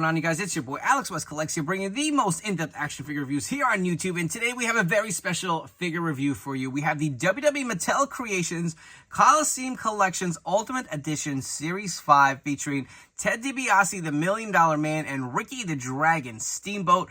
on, you guys? It's your boy Alex West Collects here, bringing the most in-depth action figure reviews here on YouTube. And today we have a very special figure review for you. We have the WWE Mattel Creations Coliseum Collections Ultimate Edition Series 5 featuring Ted Dibiase, the $1 Million Man, and Ricky the Dragon Steamboat.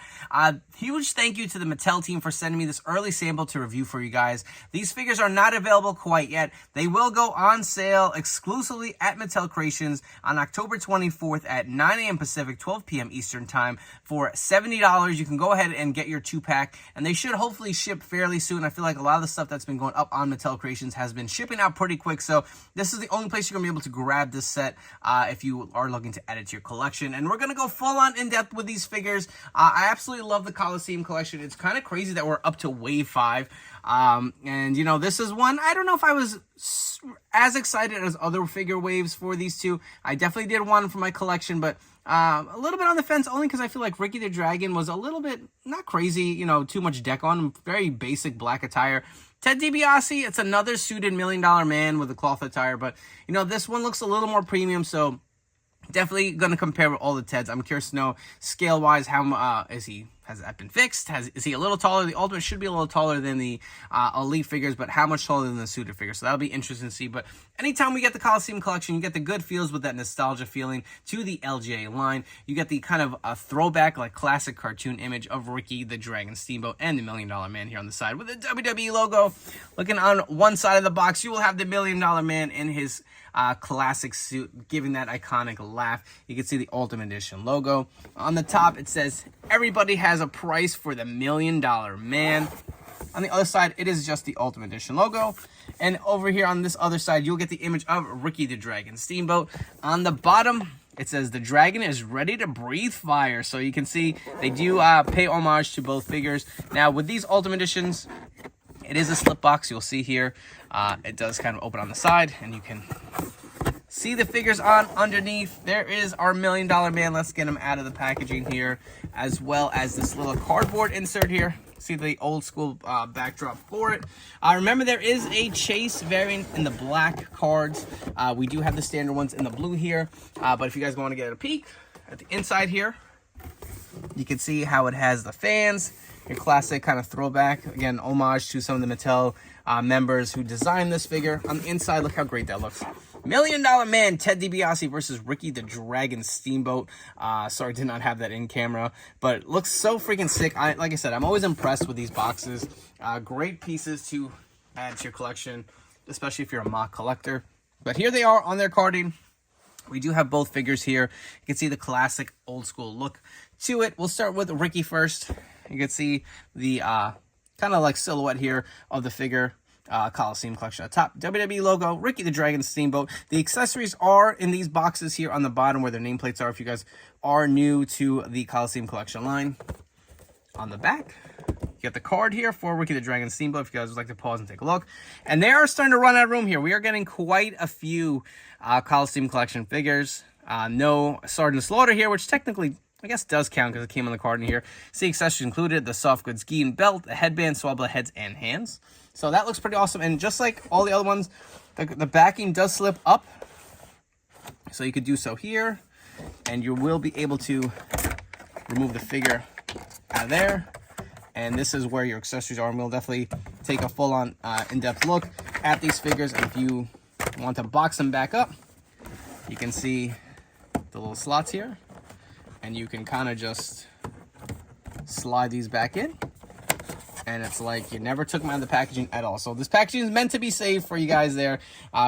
Huge thank you to the Mattel team for sending me this early sample to review for you guys. These figures are not available quite yet. They will go on sale exclusively at Mattel Creations on October 24th at 9 a.m. Pacific, 12 p.m. Eastern Time for $70. You can go ahead and get your 2-pack, and they should hopefully ship fairly soon. I feel like a lot of the stuff that's been going up on Mattel Creations has been shipping out pretty quick, so this is the only place you're going to be able to grab this set if you are looking to add it to your collection. And we're going to go full on in depth with these figures. I absolutely love the Coliseum collection. It's kind of crazy that we're up to wave 5. And you know, this is one, I don't know if I was as excited as other figure waves for these two. I definitely did one for my collection, but a little bit on the fence, only because I feel like Ricky the Dragon was a little bit, not crazy, you know, too much deck on him, very basic black attire. Ted DiBiase, it's another suited $1 Million Man with a cloth attire, but you know, this one looks a little more premium, so definitely going to compare with all the Teds. I'm curious to know, scale-wise, how has that been fixed? Is he a little taller? The Ultimate should be a little taller than the Elite figures, but how much taller than the suited figures? So that'll be interesting to see. But anytime we get the Coliseum collection, you get the good feels with that nostalgia feeling to the LGA line. You get the kind of a throwback, like classic cartoon image of Ricky the Dragon Steamboat and the $1 Million Man here on the side with the WWE logo. Looking on one side of the box, you will have the $1 Million Man in his classic suit, giving that iconic laugh. You can see the Ultimate Edition logo. On the top, it says, everybody has a price for the $1 Million Man. On the other side, it is just the Ultimate Edition logo. And over here on this other side, you'll get the image of Ricky the Dragon Steamboat. On the bottom, it says the dragon is ready to breathe fire. So you can see they do pay homage to both figures. Now, with these Ultimate Editions, it is a slip box. You'll see here, it does kind of open on the side, and you can see the figures on underneath. There is our $1 Million Man. Let's get him out of the packaging here, as well as this little cardboard insert here. See the old school backdrop for it. Remember, there is a Chase variant in the black cards. We do have the standard ones in the blue here, but if you guys want to get a peek at the inside here, you can see how it has the fans, your classic kind of throwback. Again, homage to some of the Mattel members who designed this figure. On the inside, look how great that looks. $1 Million Man, Ted DiBiase versus Ricky the Dragon Steamboat. Sorry, did not have that in camera, but it looks so freaking sick. Like I said, I'm always impressed with these boxes. Great pieces to add to your collection, especially if you're a mock collector. But here they are on their carding. We do have both figures here. You can see the classic old school look to it. We'll start with Ricky first. You can see the kind of like silhouette here of the figure. Coliseum collection at the top, WWE logo, Ricky the Dragon Steamboat. The accessories are in these boxes here on the bottom where their nameplates are if you guys are new to the Coliseum collection line. On the back, you get the card here for Ricky the Dragon Steamboat if you guys would like to pause and take a look. And they are starting to run out of room here. We are getting quite a few Coliseum collection figures. No Sergeant Slaughter here, which technically I guess does count because it came on the card in here. See, accessories included, the soft goods gi and belt, the headband, swabble heads, and hands. So that looks pretty awesome. And just like all the other ones, the backing does slip up. So you could do so here. And you will be able to remove the figure out of there. And this is where your accessories are. And we'll definitely take a full-on in-depth look at these figures. And if you want to box them back up, you can see the little slots here. And you can kind of just slide these back in. And it's like you never took them out of the packaging at all. So this packaging is meant to be saved for you guys there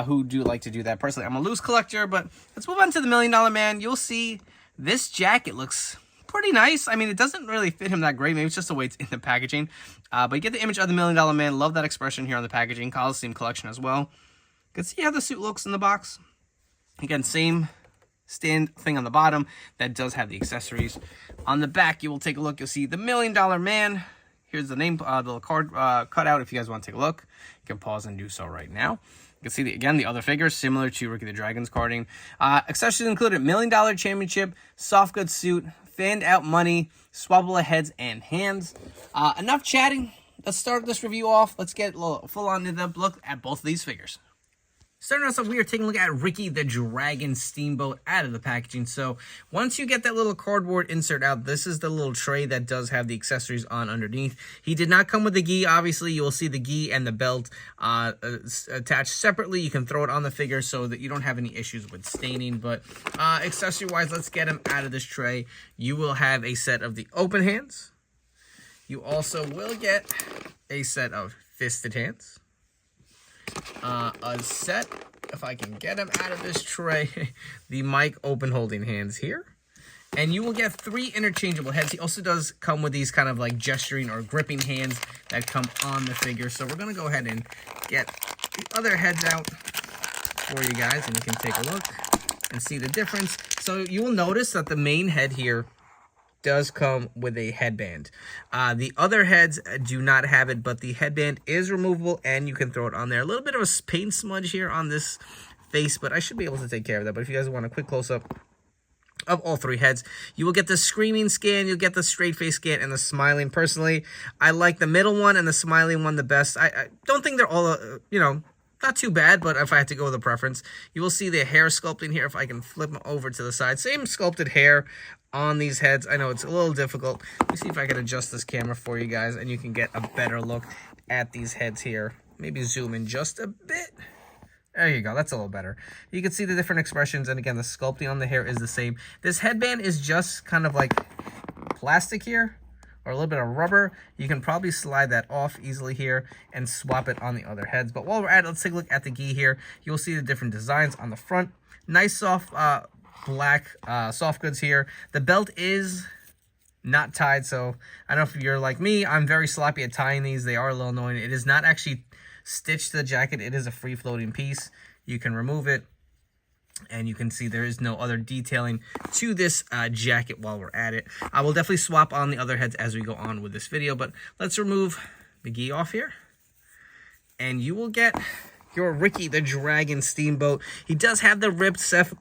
who do like to do that. Personally, I'm a loose collector, but let's move on to the $1 Million Man. You'll see this jacket looks pretty nice. I mean, it doesn't really fit him that great. Maybe it's just the way it's in the packaging. But you get the image of the $1 Million Man. Love that expression here on the packaging. Coliseum collection as well. You can see how the suit looks in the box. Again, same stand thing on the bottom that does have the accessories. On the back, you will take a look. You'll see the $1 Million Man. Here's the name, the card cut out if you guys want to take a look. You can pause and do so right now. You can see, again, the other figures, similar to Ricky the Dragon's carding. Accessories included $1 Million Championship, soft goods suit, fanned out money, swabble heads, and hands. Enough chatting. Let's start this review off. Let's get a little full-on in-depth look at both of these figures. Starting us off, we are taking a look at Ricky the Dragon Steamboat out of the packaging. So once you get that little cardboard insert out, this is the little tray that does have the accessories on underneath. He did not come with the gi. Obviously, you will see the gi and the belt attached separately. You can throw it on the figure so that you don't have any issues with staining. But accessory-wise, let's get him out of this tray. You will have a set of the open hands. You also will get a set of fisted hands. A set, if I can get him out of this tray, the mic open holding hands here. And you will get 3 interchangeable heads. He also does come with these kind of like gesturing or gripping hands that come on the figure. So we're going to go ahead and get the other heads out for you guys, and you can take a look and see the difference. So you will notice that the main head here does come with a headband. The other heads do not have it, but the headband is removable and you can throw it on there. A little bit of a paint smudge here on this face, but I should be able to take care of that. But if you guys want a quick close-up of all 3 heads, you will get the screaming scan, you'll get the straight face scan, and the smiling. Personally, I like the middle one and the smiling one the best. I don't think they're all, not too bad, but if I had to go with a preference, you will see the hair sculpting here. If I can flip them over to the side, same sculpted hair on these heads. I know it's a little difficult. Let me see if I can adjust this camera for you guys, and you can get a better look at these heads here. Maybe zoom in just a bit. There you go. That's a little better. You can see the different expressions, and again, the sculpting on the hair is the same. This headband is just kind of like plastic here, or a little bit of rubber. You can probably slide that off easily here and swap it on the other heads. But while we're at it, let's take a look at the gi here. You'll see the different designs on the front. Nice soft black soft goods here. The belt is not tied, so I don't know if you're like me. I'm very sloppy at tying these. They are a little annoying. It is not actually stitched to the jacket. It is a free floating piece. You can remove it, and you can see there is no other detailing to this jacket while we're at it. I will definitely swap on the other heads as we go on with this video, but let's remove the gi off here, and you will get your Ricky the Dragon Steamboat. He does have the ripped Seth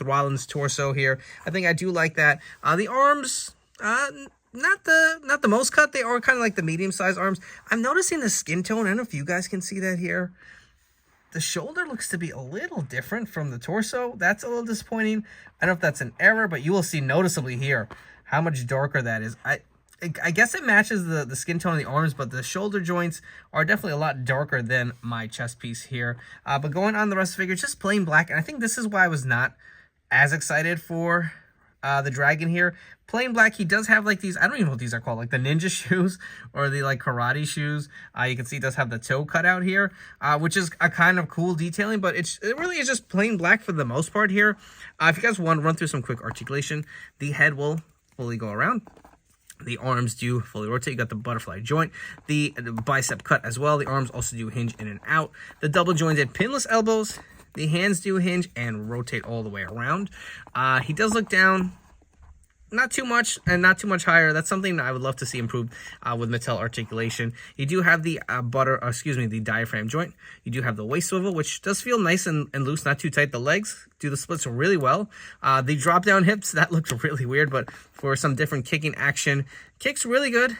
Rollins torso here. I think I do like that. The arms, not the most cut. They are kind of like the medium-sized arms. I'm noticing the skin tone. I don't know if you guys can see that here. The shoulder looks to be a little different from the torso. That's a little disappointing. I don't know if that's an error, but you will see noticeably here how much darker that is. I guess it matches the skin tone of the arms, but the shoulder joints are definitely a lot darker than my chest piece here. But going on the rest of the figure, just plain black. And I think this is why I was not as excited for the dragon here. Plain black. He does have like these, I don't even know what these are called, like the ninja shoes or the like karate shoes. You can see it does have the toe cut out here, which is a kind of cool detailing, but it really is just plain black for the most part here. If you guys want to run through some quick articulation, the head will fully go around. The arms do fully rotate. You got the butterfly joint, the bicep cut as well. The arms also do hinge in and out. The double jointed pinless elbows. The hands do hinge and rotate all the way around. He does look down, not too much and not too much higher. That's something that I would love to see improved with Mattel articulation. You do have the the diaphragm joint. You do have the waist swivel, which does feel nice and loose, not too tight. The legs do the splits really well. The drop down hips, that looks really weird, but for some different kicking action, kicks really good.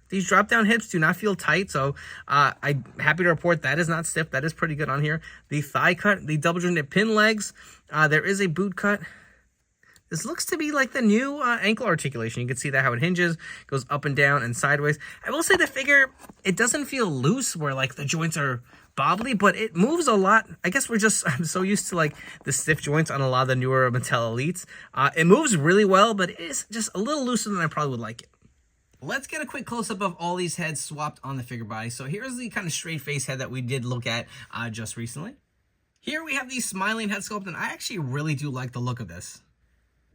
These drop down hips do not feel tight, so I'm happy to report that is not stiff. That is pretty good on here. The thigh cut, the double jointed pin legs. There is a boot cut. This looks to be like the new ankle articulation. You can see that how it hinges, goes up and down and sideways. I will say the figure, it doesn't feel loose where like the joints are bobbly, but it moves a lot. I guess I'm so used to like the stiff joints on a lot of the newer Mattel Elites. It moves really well, but it is just a little looser than I probably would like it. Let's get a quick close-up of all these heads swapped on the figure body. So here's the kind of straight face head that we did look at just recently. Here we have the smiling head sculpt, and I actually really do like the look of this.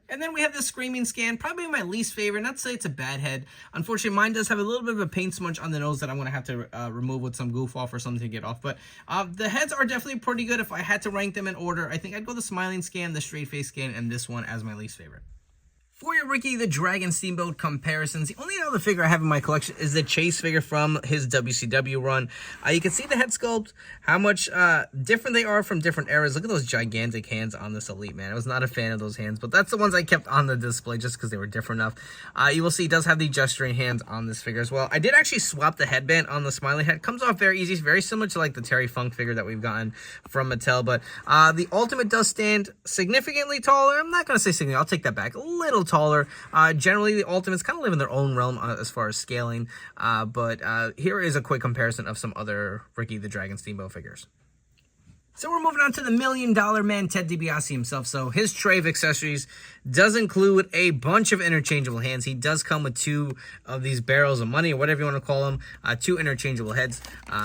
And then we have the screaming scan, probably my least favorite. Not to say it's a bad head. Unfortunately, mine does have a little bit of a paint smudge on the nose that I'm going to have to remove with some goof off or something to get off. But the heads are definitely pretty good. If I had to rank them in order, I think I'd go the smiling scan, the straight face scan, and this one as my least favorite. For your Ricky the Dragon Steamboat comparisons, the only other figure I have in my collection is the Chase figure from his WCW run. You can see the head sculpt, how much different they are from different eras. Look at those gigantic hands on this Elite, man. I was not a fan of those hands, but that's the ones I kept on the display just because they were different enough. You will see he does have the gesturing hands on this figure as well. I did actually swap the headband on the smiley head. Comes off very easy, very similar to like the Terry Funk figure that we've gotten from Mattel, but the Ultimate does stand significantly taller. I'm not going to say significantly, I'll take that back. A little taller. Generally, the Ultimates kind of live in their own realm as far as scaling, but here is a quick comparison of some other Ricky the Dragon Steamboat figures. So we're moving on to the $1 Million Man, Ted DiBiase himself. So his tray of accessories does include a bunch of interchangeable hands. He does come with 2 of these barrels of money, or whatever you want to call them, 2 interchangeable heads.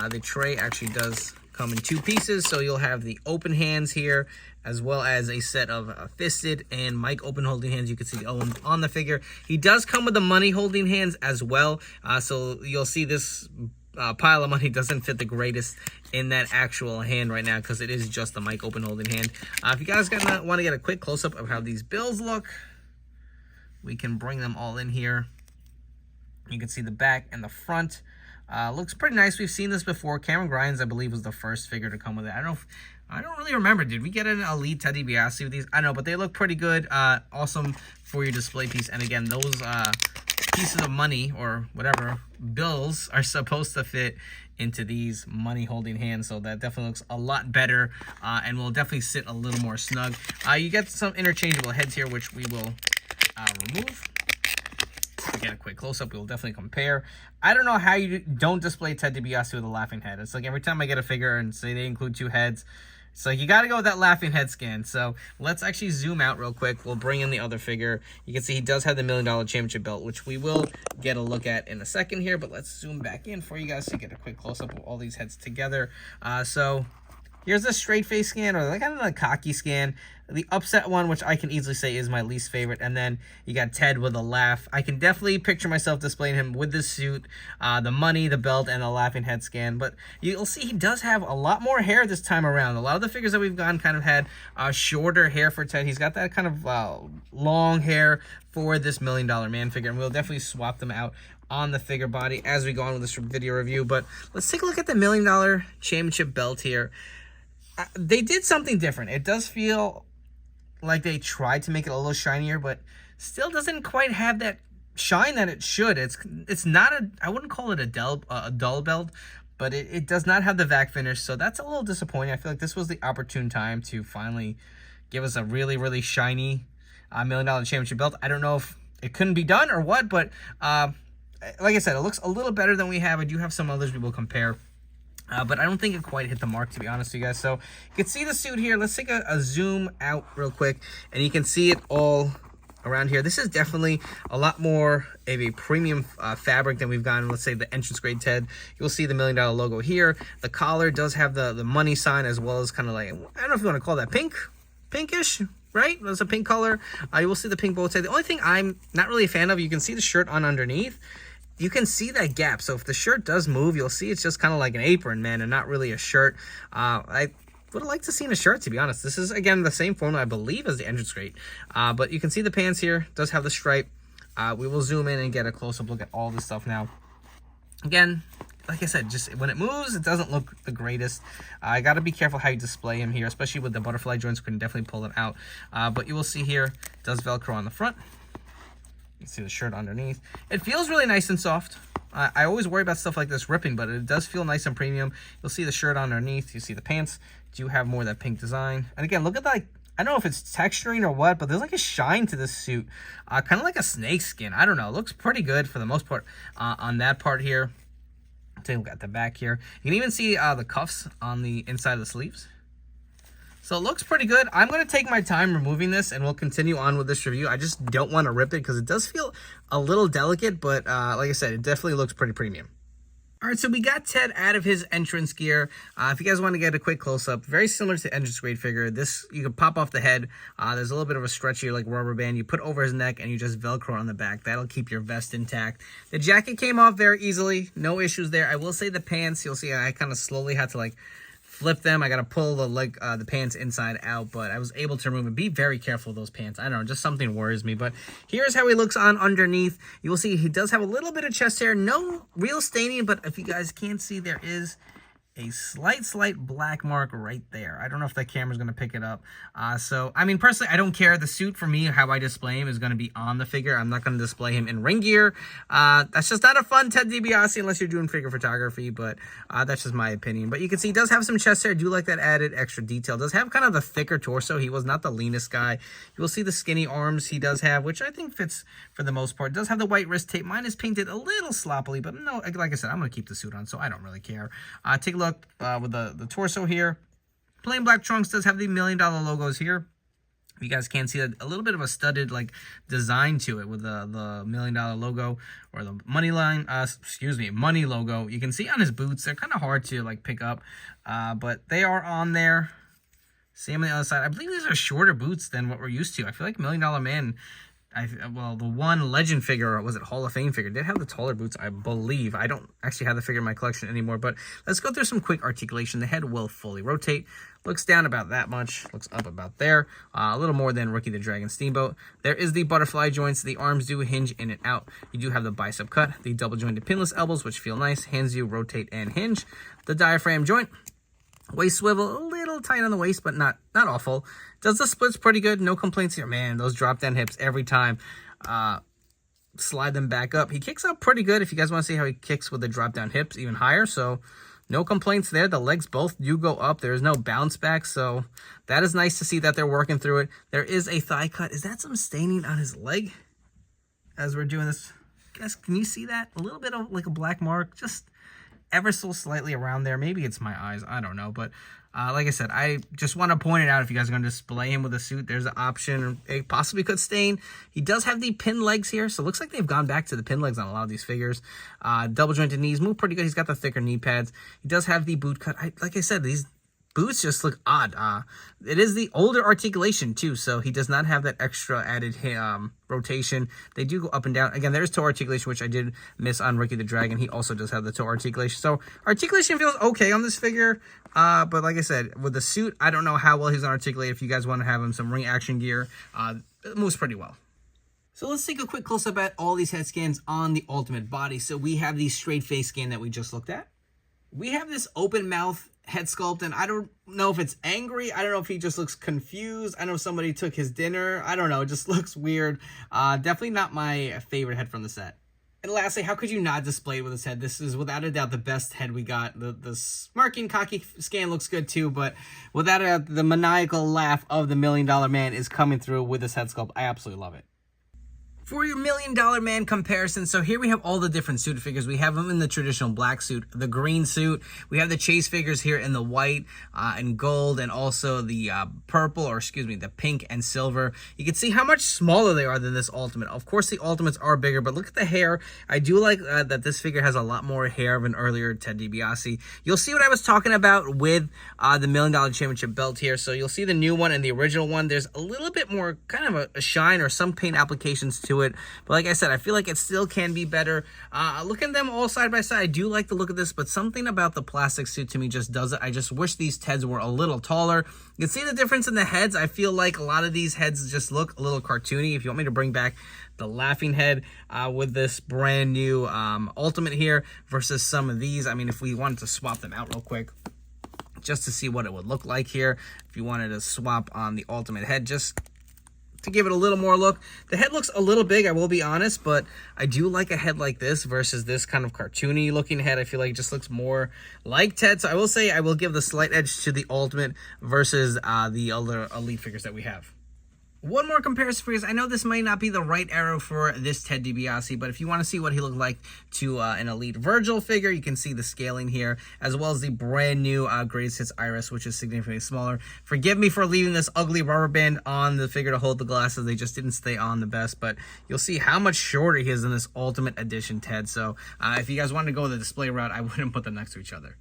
The tray actually does come in 2 pieces, so you'll have the open hands here, as well as a set of fisted and mic open holding hands. You can see the Owens on the figure. He does come with the money holding hands as well, so you'll see this pile of money doesn't fit the greatest in that actual hand right now because it is just the mic open holding hand. If you guys want to get a quick close-up of how these bills look, we can bring them all in here. You can see the back and the front. Looks pretty nice. We've seen this before. Cameron Grimes, I believe, was the first figure to come with it. I don't really remember. Did we get an Elite Ted DiBiase with these? I don't know, but they look pretty good. Awesome for your display piece. And again, those pieces of money or whatever bills are supposed to fit into these money holding hands, so that definitely looks a lot better and will definitely sit a little more snug. You get some interchangeable heads here, which we will remove. To get a quick close-up, we'll definitely compare. I don't know how you don't display Ted DiBiase with a laughing head. It's like every time I get a figure and say they include 2 heads, so you got to go with that laughing head scan. So let's actually zoom out real quick. We'll bring in the other figure. You can see he does have the $1 Million Championship belt, which we will get a look at in a second here. But let's zoom back in for you guys to get a quick close-up of all these heads together. So here's the straight face scan, or like kind of a cocky scan. The upset one, which I can easily say is my least favorite. And then you got Ted with a laugh. I can definitely picture myself displaying him with the suit, the money, the belt, and the laughing head scan. But you'll see he does have a lot more hair this time around. A lot of the figures that we've gotten kind of had shorter hair for Ted. He's got that kind of long hair for this $1 Million Man figure. And we'll definitely swap them out on the figure body as we go on with this video review. But let's take a look at the $1 Million Championship belt here. They did something different. It does feel like they tried to make it a little shinier, but still doesn't quite have that shine that it should. It's not I wouldn't call it a dull belt, but it does not have the vac finish, so that's a little disappointing. I feel like this was the opportune time to finally give us a really, really shiny $1 Million Championship belt. I don't know if it couldn't be done or what, but like I said, it looks a little better than we have. I do have some others we will compare. But I don't think it quite hit the mark, to be honest with you guys. So you can see the suit here. Let's take a zoom out real quick, and you can see it all around here. This is definitely a lot more of a premium fabric than we've gotten, let's say, the entrance grade Ted. You'll see the $1 Million logo here. The collar does have the money sign, as well as kind of like, I don't know if you want to call that pinkish, right? There's a pink color. You will see the pink bow tie. The only thing I'm not really a fan of, you can see the shirt on underneath. You can see that gap, so if the shirt does move, you'll see it's just kind of like an apron, man, and not really a shirt. I would have liked to see a shirt, to be honest. This is, again, the same formula, I believe, as the entrance grade. But you can see the pants here. It does have the stripe. We will zoom in and get a close-up look at all this stuff now. Again, like I said, just when it moves, it doesn't look the greatest. I got to be careful how you display him here, especially with the butterfly joints. We can definitely pull them out. But you will see here, it does Velcro on the front. You can see the shirt underneath. It feels really nice and soft. I always worry about stuff like this ripping, but it does feel nice and premium. You'll see the shirt underneath. You see the pants do have more of that pink design. And again, look at that. I don't know if it's texturing or what, but there's like a shine to this suit. Kind of like a snake skin. I don't know. It looks pretty good for the most part on that part here. Take a look at the back here. You can even see the cuffs on the inside of the sleeves. So it looks pretty good. I'm going to take my time removing this, and we'll continue on with this review. I just don't want to rip it because it does feel a little delicate, but like I said, it definitely looks pretty premium. All right, so we got Ted out of his entrance gear. If you guys want to get a quick close-up, very similar to the entrance grade figure. This, you can pop off the head. There's a little bit of a stretchy, like, rubber band. You put over his neck, and you just Velcro on the back. That'll keep your vest intact. The jacket came off very easily. No issues there. I will say the pants, you'll see I kind of slowly had to, like, flip them. I got to pull the pants inside out, but I was able to remove it. Be very careful with those pants. I don't know, just something worries me. But here's how he looks on underneath. You will see he does have a little bit of chest hair. No real staining, but if you guys can't see, there is a slight black mark right there. I don't know if that camera's going to pick it up. So, I mean, personally, I don't care. The suit, for me, how I display him is going to be on the figure. I'm not going to display him in ring gear. That's just not a fun Ted DiBiase unless you're doing figure photography, but that's just my opinion. But you can see he does have some chest hair. I do like that added extra detail. Does have kind of the thicker torso. He was not the leanest guy. You will see the skinny arms he does have, which I think fits for the most part. Does have the white wrist tape. Mine is painted a little sloppily, but no, like I said, I'm going to keep the suit on, so I don't really care. Take a look with the torso here. Plain black trunks. Does have the $1 million logos here. If you guys can't see that, a little bit of a studded like design to it with the $1 million logo or the money line, money logo. You can see on his boots, they're kind of hard to like pick up, but they are on there. Same on the other side. I believe these are shorter boots than what we're used to. I feel like $1 Million Man, well, the one legend figure, was it Hall of Fame figure, did have the taller boots, I believe. I don't actually have the figure in my collection anymore, but let's go through some quick articulation. The head will fully rotate. Looks down about that much. Looks up about there. A little more than Ricky the Dragon Steamboat. There is the butterfly joints. The arms do hinge in and out. You do have the bicep cut. The double jointed pinless elbows, which feel nice. Hands do rotate and hinge. The diaphragm joint. Waist swivel, a little tight on the waist, but not awful. Does the splits pretty good. No complaints here. Man, those drop down hips every time. Slide them back up. He kicks out pretty good. If you guys want to see how he kicks with the drop down hips, even higher. So no complaints there. The legs both do go up. There is no bounce back. So that is nice to see that they're working through it. There is a thigh cut. Is that some staining on his leg as we're doing this? Guys, can you see that? A little bit of like a black mark. Just ever so slightly around there. Maybe it's my eyes. I don't know. But like I said, I just want to point it out. If you guys are going to display him with a suit, there's an option. It possibly could stain. He does have the pin legs here. So it looks like they've gone back to the pin legs on a lot of these figures. Double jointed knees. Move pretty good. He's got the thicker knee pads. He does have the boot cut. Like I said, these boots just look odd. It is the older articulation too, so he does not have that extra added rotation. They do go up and down. Again, there's toe articulation, which I did miss on Ricky the Dragon. He also does have the toe articulation. So articulation feels okay on this figure, but like I said, with the suit, I don't know how well he's going to articulate. If you guys want to have him some ring action gear, it moves pretty well. So let's take a quick close-up at all these head scans on the Ultimate body. So we have the straight face scan that we just looked at. We have this open mouth head sculpt, and I don't know if it's angry. I don't know if he just looks confused. I know somebody took his dinner. I don't know. It just looks weird. Definitely not my favorite head from the set. And lastly, how could you not display it with his head? This is without a doubt the best head we got. The smirking, cocky scan looks good too, but without a doubt, the maniacal laugh of the $1 Million Man is coming through with this head sculpt. I absolutely love it. For your $1 Million Man comparison, so here we have all the different suit figures. We have them in the traditional black suit, the green suit. We have the Chase figures here in the white and gold, and also the purple, or excuse me, the pink and silver. You can see how much smaller they are than this Ultimate. Of course, the Ultimates are bigger, but look at the hair. I do like that this figure has a lot more hair of an earlier Ted DiBiase. You'll see what I was talking about with the $1 Million Championship belt here. So you'll see the new one and the original one. There's a little bit more kind of a shine or some paint applications to it, but like I said, I feel like it still can be better. Look at them all side by side. I do like the look of this, but something about the plastic suit to me just does it. I just wish these Teds were a little taller. You can see the difference in the heads. I feel like a lot of these heads just look a little cartoony. If you want me to bring back the laughing head with this brand new Ultimate here versus some of these, I mean, if we wanted to swap them out real quick just to see what it would look like here, if you wanted to swap on the Ultimate head, just to give it a little more look. The head looks a little big, I will be honest, but I do like a head like this versus this kind of cartoony looking head. I feel like it just looks more like Ted. So I will say I will give the slight edge to the Ultimate versus the other Elite figures that we have. One more comparison for you. I know this might not be the right arrow for this Ted DiBiase, but if you want to see what he looked like to an Elite Virgil figure, you can see the scaling here, as well as the brand new Greatest Hits Iris, which is significantly smaller. Forgive me for leaving this ugly rubber band on the figure to hold the glasses. They just didn't stay on the best, but you'll see how much shorter he is in this Ultimate Edition Ted. So if you guys wanted to go the display route, I wouldn't put them next to each other.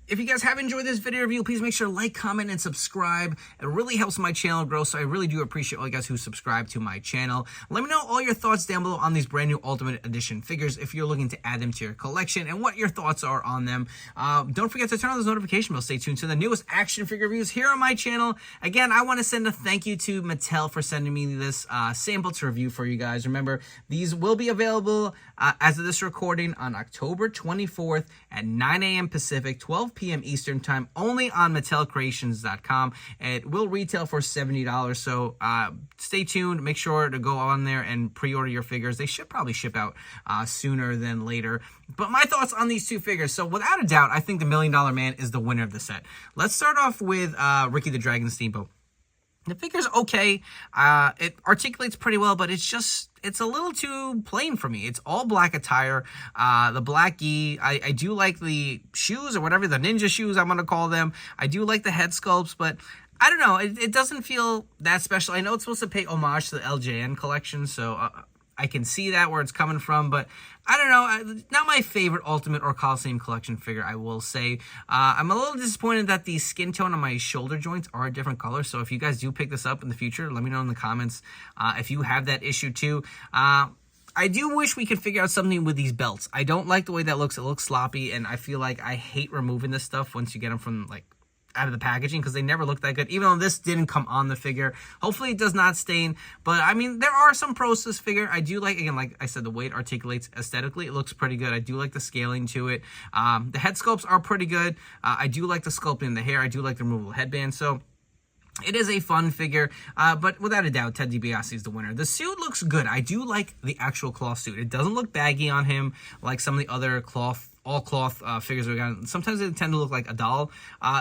If you guys have enjoyed this video review, please make sure to like, comment, and subscribe. It really helps my channel grow, so I really do appreciate all you guys who subscribe to my channel. Let me know all your thoughts down below on these brand new Ultimate Edition figures if you're looking to add them to your collection and what your thoughts are on them. Don't forget to turn on those notification bells. Stay tuned to the newest action figure reviews here on my channel. Again, I want to send a thank you to Mattel for sending me this sample to review for you guys. Remember, these will be available as of this recording on October 24th at 9 a.m. Pacific, 12 p.m. Eastern Time, only on MattelCreations.com. It will retail for $70, so stay tuned. Make sure to go on there and pre-order your figures. They should probably ship out sooner than later. But my thoughts on these two figures. So without a doubt, I think the $1 Million Man is the winner of the set. Let's start off with Ricky the Dragon Steamboat. The figure's okay. It articulates pretty well, but it's a little too plain for me. It's all black attire. The black gi. I do like the shoes or whatever, the ninja shoes I'm going to call them. I do like the head sculpts, but I don't know. It doesn't feel that special. I know it's supposed to pay homage to the LJN collection, so I can see that where it's coming from, but I don't know. Not my favorite Ultimate or Coliseum Collection figure, I will say. I'm a little disappointed that the skin tone on my shoulder joints are a different color, so if you guys do pick this up in the future, let me know in the comments if you have that issue too. I do wish we could figure out something with these belts. I don't like the way that looks. It looks sloppy, and I feel like I hate removing this stuff once you get them from, like, out of the packaging, because they never look that good, even though this didn't come on the figure. Hopefully it does not stain, but I mean, there are some pros to this figure. I do like, again, like I said, the way it articulates aesthetically, it looks pretty good. I do like the scaling to it. The head sculpts are pretty good. I do like the sculpting in the hair. I do like the removable headband, so it is a fun figure, but without a doubt, Ted Dibiase is the winner. The suit looks good. I do like the actual cloth suit. It doesn't look baggy on him like some of the other all cloth figures we got. Sometimes they tend to look like a doll.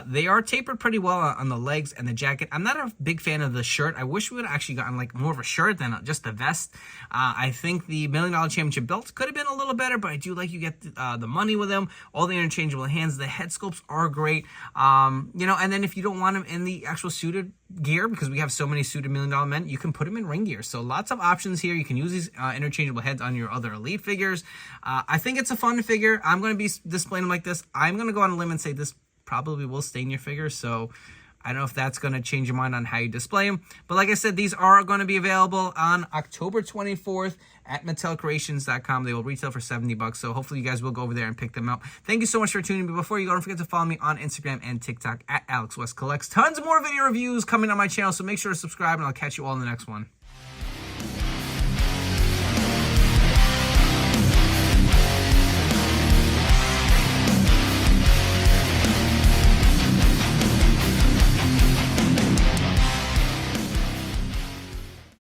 They are tapered pretty well on the legs and the jacket. I'm not a big fan of the shirt. I wish we would have actually gotten like more of a shirt than just the vest. I think the $1 Million Championship belt could have been a little better, but I do like you get the money with them. All the interchangeable hands. The head sculpts are great. You know, and then if you don't want them in the actual suited gear, because we have so many suited $1 Million Men, you can put them in ring gear. So lots of options here. You can use these interchangeable heads on your other Elite figures. I think it's a fun figure. I'm going to be displaying them like this. I'm going to go on a limb and say this probably will stain your figure, so I don't know if that's going to change your mind on how you display them. But like I said, these are going to be available on October 24th at MattelCreations.com. They will retail for $70, so hopefully you guys will go over there and pick them out. Thank you so much for tuning in. But before you go, don't forget to follow me on Instagram and TikTok at AlexWestCollects. Tons more video reviews coming on my channel, so make sure to subscribe, and I'll catch you all in the next one.